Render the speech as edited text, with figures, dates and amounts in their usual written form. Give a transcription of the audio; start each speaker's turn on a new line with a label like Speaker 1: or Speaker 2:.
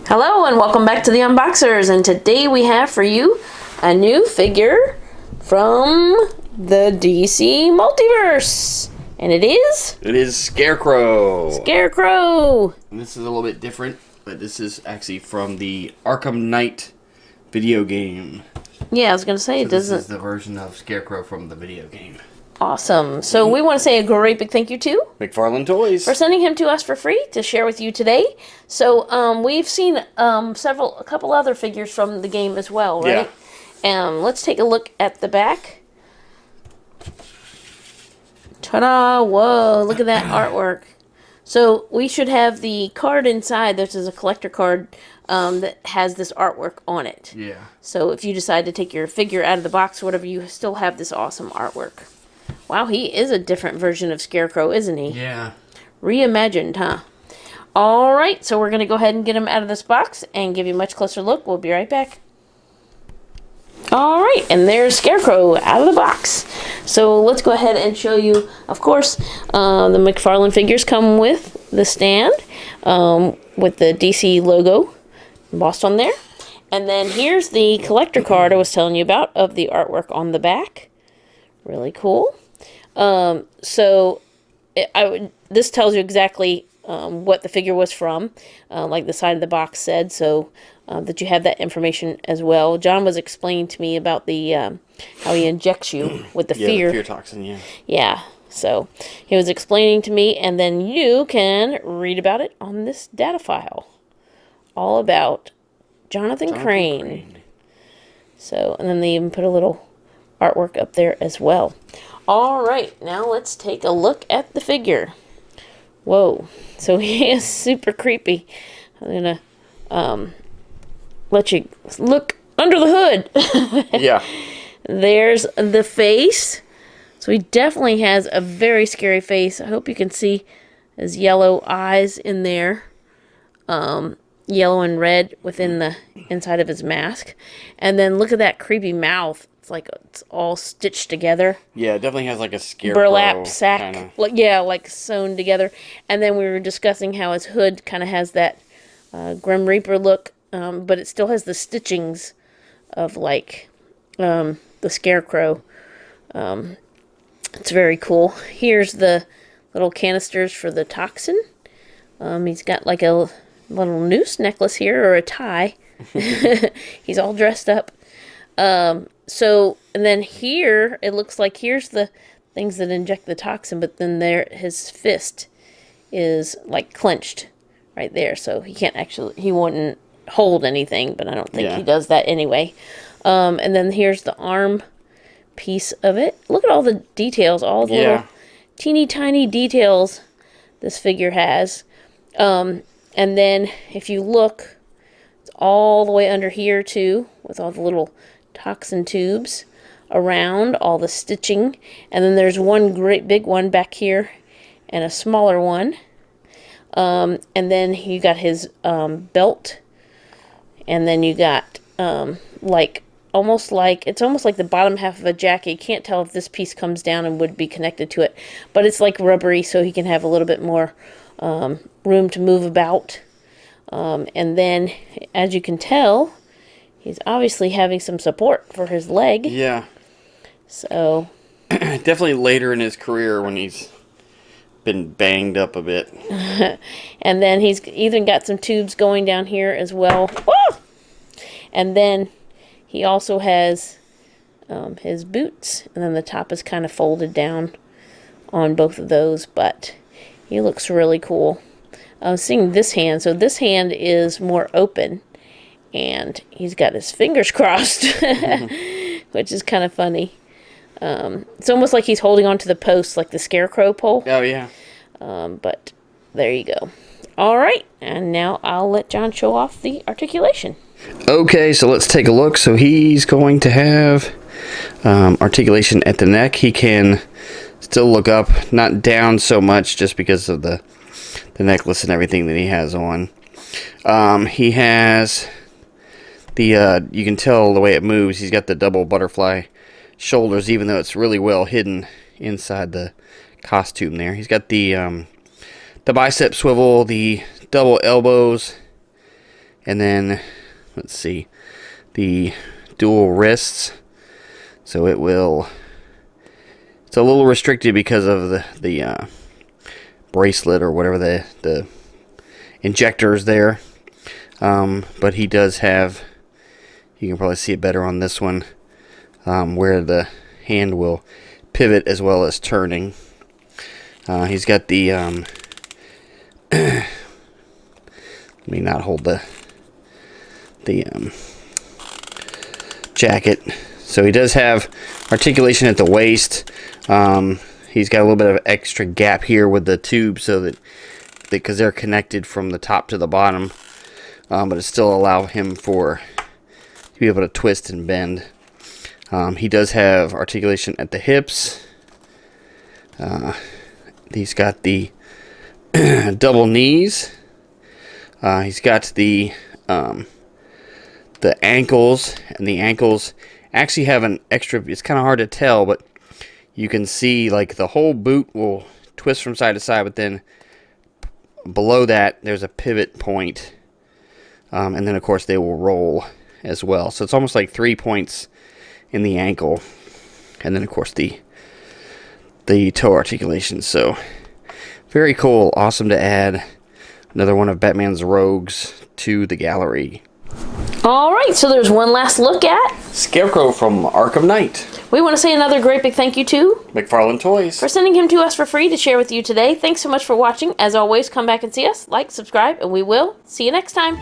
Speaker 1: Hello and welcome back to the Unboxers, and today we have for you a new figure from the DC Multiverse. And it is?
Speaker 2: It is Scarecrow.
Speaker 1: Scarecrow!
Speaker 2: And this is a little bit different, but this is actually from the Arkham Knight video game.
Speaker 1: Yeah, I was going to say, it doesn't...
Speaker 2: This is the version of Scarecrow from the video game.
Speaker 1: Awesome. So we want to say a great big thank you to
Speaker 2: McFarlane Toys
Speaker 1: for sending him to us for free to share with you today. So we've seen a couple other figures from the game as well, right? Yeah. Let's take a look at the back. Ta-da! Whoa! Look at that artwork. So we should have the card inside. This is a collector card that has this artwork on it.
Speaker 2: Yeah.
Speaker 1: So if you decide to take your figure out of the box or whatever, you still have this awesome artwork. Wow, he is a different version of Scarecrow, isn't he?
Speaker 2: Yeah.
Speaker 1: Reimagined, huh? Alright, so we're going to go ahead and get him out of this box and give you a much closer look. We'll be right back. Alright, and there's Scarecrow out of the box. So let's go ahead and show you, of course, the McFarlane figures come with the stand with the DC logo embossed on there. And then here's the collector card I was telling you about of the artwork on the back. Really cool. This tells you exactly what the figure was from, like the side of the box said, so that you have that information as well. John was explaining to me about the how he injects you with the fear.
Speaker 2: The fear toxin, yeah.
Speaker 1: Yeah, so he was explaining to me, and then you can read about it on this data file. All about Jonathan Crane. So, and then they even put a little artwork up there as well. Alright, now let's take a look at the figure. Whoa, so he is super creepy. I'm gonna let you look under the hood.
Speaker 2: Yeah.
Speaker 1: There's the face. So he definitely has a very scary face. I hope you can see his yellow eyes in there. Yellow and red within the inside of his mask. And then look at that creepy mouth. It's like it's all stitched together.
Speaker 2: Yeah, it definitely has like a scarecrow
Speaker 1: burlap sack.
Speaker 2: Kinda.
Speaker 1: Like sewn together. And then we were discussing how his hood kind of has that Grim Reaper look, but it still has the stitchings of like the scarecrow. It's very cool. Here's the little canisters for the toxin. He's got like a little noose necklace here, or a tie. He's all dressed up. So, and then here, it looks like here's the things that inject the toxin, but then there, his fist is like clenched right there. So he can't actually, he wouldn't hold anything, but I don't think he does that anyway. And then here's the arm piece of it. Look at all the details, all the little teeny tiny details this figure has. And then if you look, it's all the way under here too, with all the little toxin tubes around, all the stitching. And then there's one great big one back here and a smaller one. And then you got his belt. And then you got almost like the bottom half of a jacket. You can't tell if this piece comes down and would be connected to it, but it's like rubbery, so he can have a little bit more room to move about. And then, as you can tell, he's obviously having some support for his leg.
Speaker 2: Yeah.
Speaker 1: So
Speaker 2: definitely later in his career when he's been banged up a bit.
Speaker 1: And then he's even got some tubes going down here as well. Woo! And then he also has his boots, and then the top is kind of folded down on both of those, but he looks really cool. I'm seeing this hand, so this hand is more open, and he's got his fingers crossed, which is kind of funny. It's almost like he's holding on to the post, like the Scarecrow pole.
Speaker 2: Oh, yeah.
Speaker 1: But there you go. All right, and now I'll let John show off the articulation.
Speaker 2: Okay, so let's take a look. So he's going to have articulation at the neck. He can still look up, not down so much, just because of the necklace and everything that he has on. He has the, you can tell the way it moves, he's got the double butterfly shoulders, even though it's really well hidden inside the costume there. He's got the bicep swivel, the double elbows, And then, let's see, the dual wrists. So it will, it's a little restricted because of the bracelet or whatever the injectors there. But he does have, you can probably see it better on this one, where the hand will pivot as well as turning. He's got the, let me not hold the jacket. So he does have articulation at the waist. He's got a little bit of extra gap here with the tube, so that because they're connected from the top to the bottom, but it still allows him to be able to twist and bend. He does have articulation at the hips. He's got the double knees. He's got the ankles, and the ankles actually have an extra, it's kind of hard to tell, but you can see like the whole boot will twist from side to side, but then below that there's a pivot point, and then of course they will roll as well. So it's almost like 3 points in the ankle, and then of course the toe articulation. So very cool, awesome to add another one of Batman's rogues to the gallery.
Speaker 1: Alright, so there's one last look at
Speaker 2: Scarecrow from Arkham Knight.
Speaker 1: We want to say another great big thank you to
Speaker 2: McFarlane Toys
Speaker 1: for sending him to us for free to share with you today. Thanks so much for watching. As always, come back and see us, like, subscribe, and we will see you next time.